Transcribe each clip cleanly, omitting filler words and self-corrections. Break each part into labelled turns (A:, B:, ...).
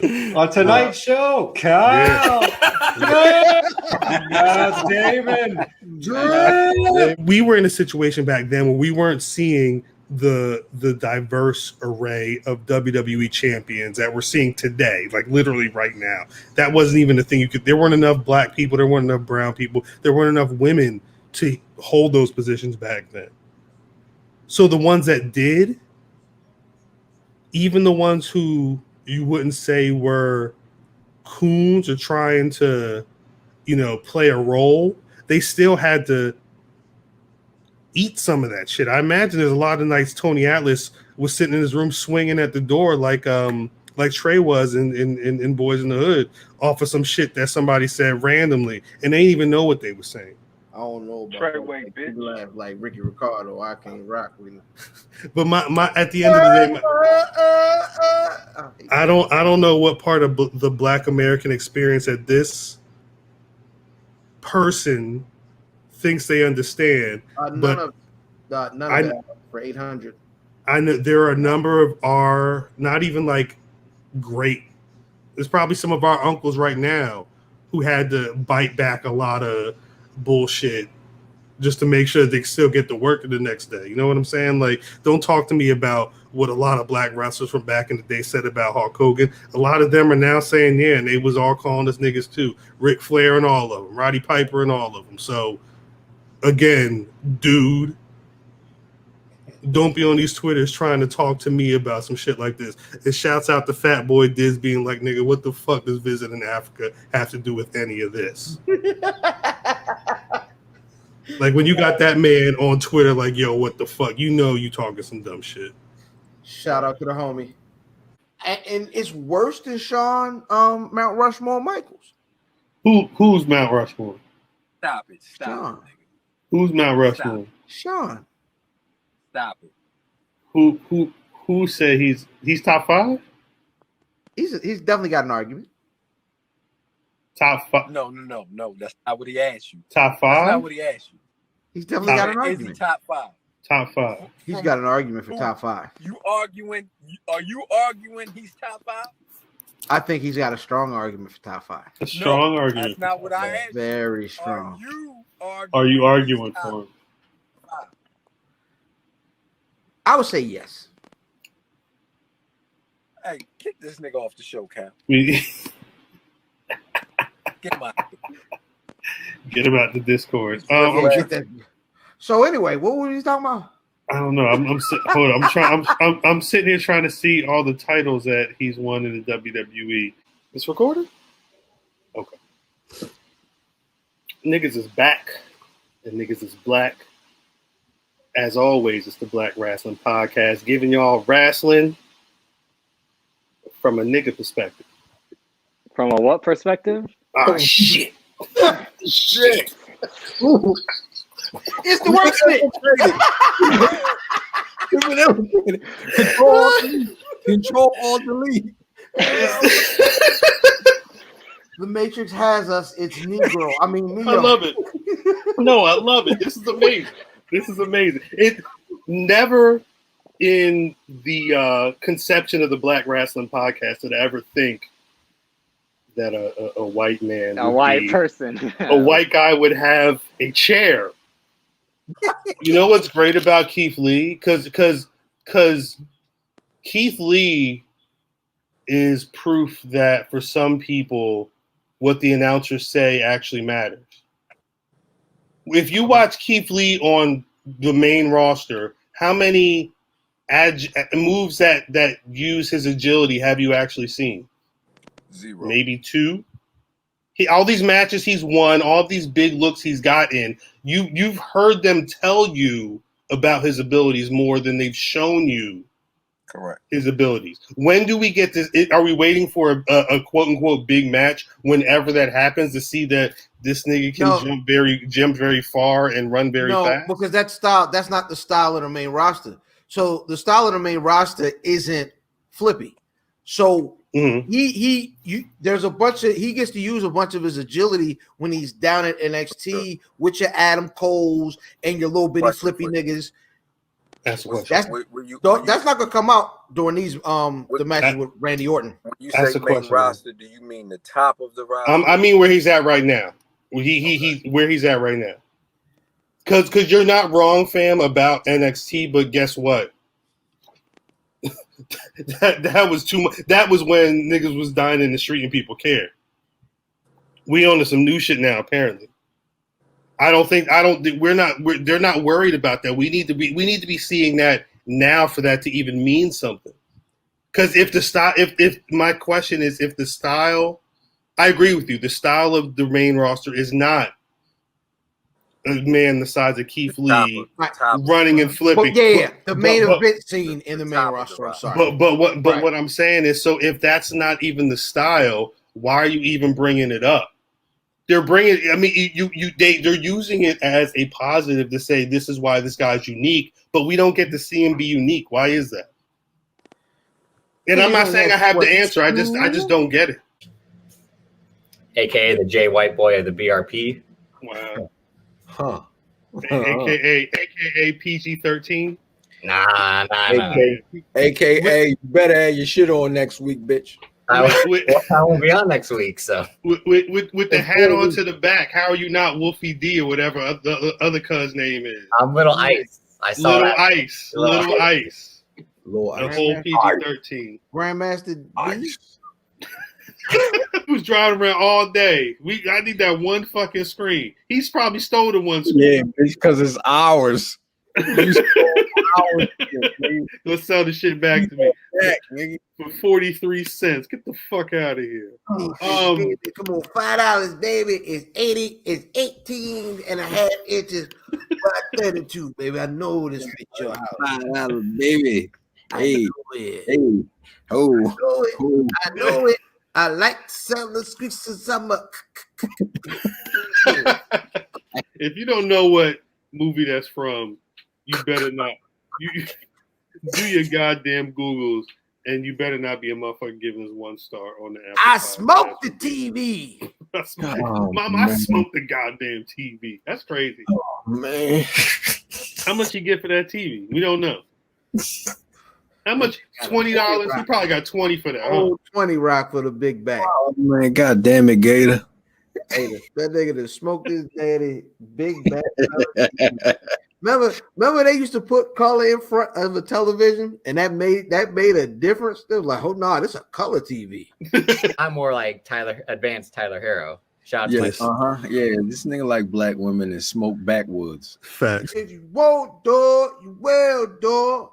A: On tonight's show, Kyle. Yes, Damon.
B: We were in a situation back then where we weren't seeing the diverse array of WWE champions that we're seeing today, like literally right now. That wasn't even a thing. There weren't enough black people, there weren't enough brown people, there weren't enough women to hold those positions back then. So the ones that did, even the ones who you wouldn't say were coons or trying to, play a role, they still had to eat some of that shit. I imagine there's a lot of nights Tony Atlas was sitting in his room swinging at the door like Trey was in Boys in the Hood off of some shit that somebody said randomly, and they didn't even know what they were saying.
C: I don't know about
D: Trey
C: like Ricky Ricardo. I can't rock with him.
B: But my at the end of the day, I don't know what part of the Black American experience that this person thinks they understand.
C: None of that for 800.
B: I know there are a number of our not even like great. There's probably some of our uncles right now who had to bite back a lot of bullshit just to make sure they still get to work the next day. You know what I'm saying? Like, don't talk to me about what a lot of black wrestlers from back in the day said about Hulk Hogan. A lot of them are now saying, yeah, and they was all calling us niggas too. Ric Flair and all of them, Roddy Piper and all of them. So, again, dude, don't be on these Twitters trying to talk to me about some shit like this. It shouts out to Fat Boy Diz being like, nigga, what the fuck does visiting Africa have to do with any of this? Like, when you got that man on Twitter like, yo, what the fuck? You know you talking some dumb shit.
C: Shout out to the homie. And it's worse than Shawn Mount Rushmore Michaels.
B: Who's Mount Rushmore?
D: Stop it.
C: Shawn.
B: Who's Mount Rushmore?
C: Shawn.
D: Stop it.
B: Who said he's top 5?
C: He's definitely got an argument.
B: Top 5?
D: No. That's not what he asked you.
B: Top 5?
D: That's not what he asked you.
C: He's definitely got an argument.
D: Is he top 5?
B: Top 5.
C: He's got an argument for top 5.
D: You arguing? Are you arguing he's top 5?
C: I think he's got a strong argument for top 5.
B: A strong argument.
D: That's not what I asked.
C: Very strong.
D: Are you arguing
B: for him?
C: I would say yes.
D: Hey, kick this nigga off the show, Cap. Get him out.
B: Get him out the Discord.
C: So anyway, what were we talking about?
B: I don't know. Hold on. I'm sitting here trying to see all the titles that he's won in the WWE. It's recorded? Okay. Niggas is back and niggas is black. As always, it's the Black Rasslin Podcast, giving y'all wrestling from a nigga perspective.
E: From a what perspective?
B: Oh, shit. Shit.
C: It's the worst thing.
D: Control Alt Delete.
C: The Matrix has us. It's Negro. I mean, Neo.
B: I love it. No, I love it. This is amazing. It never in the conception of the Black Rasslin Podcast did I ever think that a white man,
E: a white
B: guy would have a chair. You know what's great about Keith Lee? Because Keith Lee is proof that for some people, what the announcers say actually matters. If you watch Keith Lee on the main roster, how many moves that use his agility have you actually seen?
D: 0.
B: Maybe 2. All these matches he's won, all these big looks he's got in, you've heard them tell you about his abilities more than they've shown you.
D: Correct.
B: His abilities. When do we get this? Are we waiting for a quote unquote big match? Whenever that happens, to see that this nigga can jump very far and run very fast? No,
C: because that's not the style of the main roster. So the style of the main roster isn't flippy. So he gets to use a bunch of his agility when he's down at NXT with your Adam Coles and your little bitty flippy niggas.
B: That's the question.
C: That's not gonna come out during these the matches with Randy Orton.
D: When you
B: That's
D: say
B: the
D: main
B: question.
D: roster, do you mean the top of the roster?
B: I mean where he's at right now. He where he's at right now. Because you're not wrong, fam, about NXT, but guess what? that was too much. That was when niggas was dying in the street and people cared. We on to some new shit now, apparently. They're not worried about that. We need to be seeing that now for that to even mean something. Because if my question is if the style, I agree with you, the style of the main roster is not a man the size of Keith Lee running and flipping.
C: But the main event scene in the main roster. I'm sorry.
B: But what I'm saying is, so if that's not even the style, why are you even bringing it up? They're bringing. I mean, they're using it as a positive to say this is why this guy's unique, but we don't get to see him be unique. Why is that? And I'm not saying I have the answer. I just don't get it.
F: AKA the Jay White Boy of the BRP.
B: Wow.
C: Huh.
B: AKA PG-13.
F: Nah.
D: AKA, you better have your shit on next week, bitch.
F: I won't be on next week, so
B: with the hat on to the back, how are you not Wolfie D or whatever the other cuz name is?
F: I'm Little Ice. I saw
B: Little
F: that.
B: Ice. Little Ice.
D: Lord,
B: The whole PG-13.
C: Grandmaster D.
B: Who's driving around all day? I need that one fucking screen. He's probably stole the one screen.
D: yeah, because it's ours.
B: Let's sell the shit back to me for 43 cents. Get the fuck out of here.
C: Come on, $5, baby. It's 18 and a half inches by 32, baby. I know this fit your house.
D: $5, baby. Hey,
C: I know it. I like to sell the streets of summer.
B: If you don't know what movie that's from, you better not. You do your goddamn Googles, and you better not be a motherfucker giving us 1 star on the Apple.
C: I smoked the TV.
B: I smoked the goddamn TV. That's crazy.
D: Oh, man.
B: How much you get for that TV? We don't know. How much? $20? He probably got 20 for that.
C: Oh, 20 rock for the big bag.
D: Oh, man, god damn it, Gator.
C: That nigga that smoked his daddy big bag. Remember they used to put color in front of a television, and that made a difference. They was like, oh no, this is a color TV.
F: I'm more like advanced Tyler Harrow. Shout out to
D: Yes, yeah, this nigga like black women and smoke backwoods.
B: Facts.
C: If you won't do it, you will do it.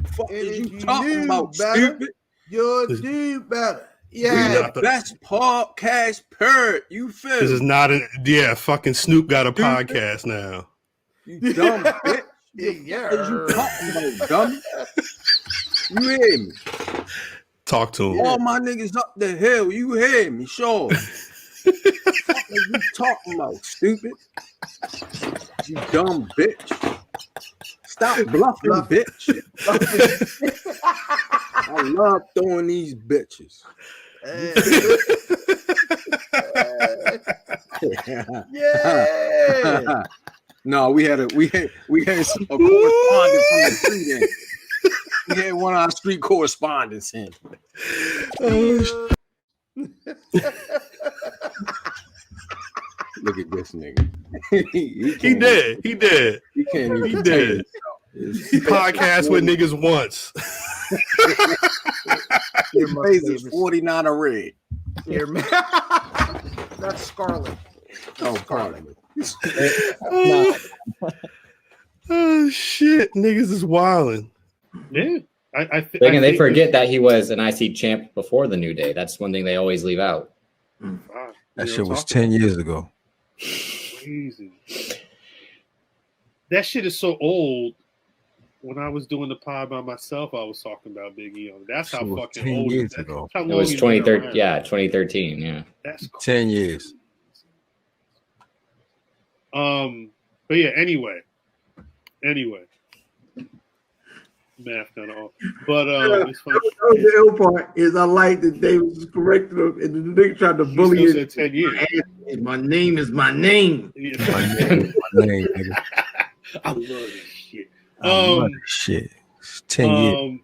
D: Fuck
C: is
D: is
C: you
D: you talking about,
C: better,
D: stupid?
C: You'll do better.
D: We
C: Yeah.
D: the best podcast period. You feel?
B: This is not fucking Snoop got a podcast now.
D: You dumb bitch.
C: Yeah.
D: What you talking about, dumb? You hear me?
B: Talk to him.
D: All my niggas up the hill. You hear me? Sure. What you talking about, stupid? You dumb bitch. Stop bluffing, bitch. I love throwing these bitches.
C: Yeah.
D: No, we had a correspondent from the street in. We had one of our street correspondents in. Look at this nigga.
B: He did.
D: He can't even.
B: He did. He podcast with niggas once.
D: Your face is 49 a red.
C: That's Scarlet.
D: Oh, Scarlet.
B: Oh shit, niggas is wilding. Yeah,
F: they forget that he was an IC champ before the New Day. That's one thing they always leave out.
D: That shit was 10 years ago.
B: Crazy. That shit is so old. When I was doing the pod by myself, I was talking about Big E. That's how fucking
D: 10
B: old
D: years
B: it is.
D: ago.
F: It was 2013. Yeah, 2013. Yeah,
B: that's cool.
D: 10 years.
B: But yeah. Anyway, math kind of off. But it's funny.
C: The ill part is I like that they was correcting him, and the nigga tried to bully
B: He still
C: it.
B: said 10 years.
C: My name is my name.
B: Yeah.
D: My name, nigga.
B: I love this shit.
D: Shit. 10 years.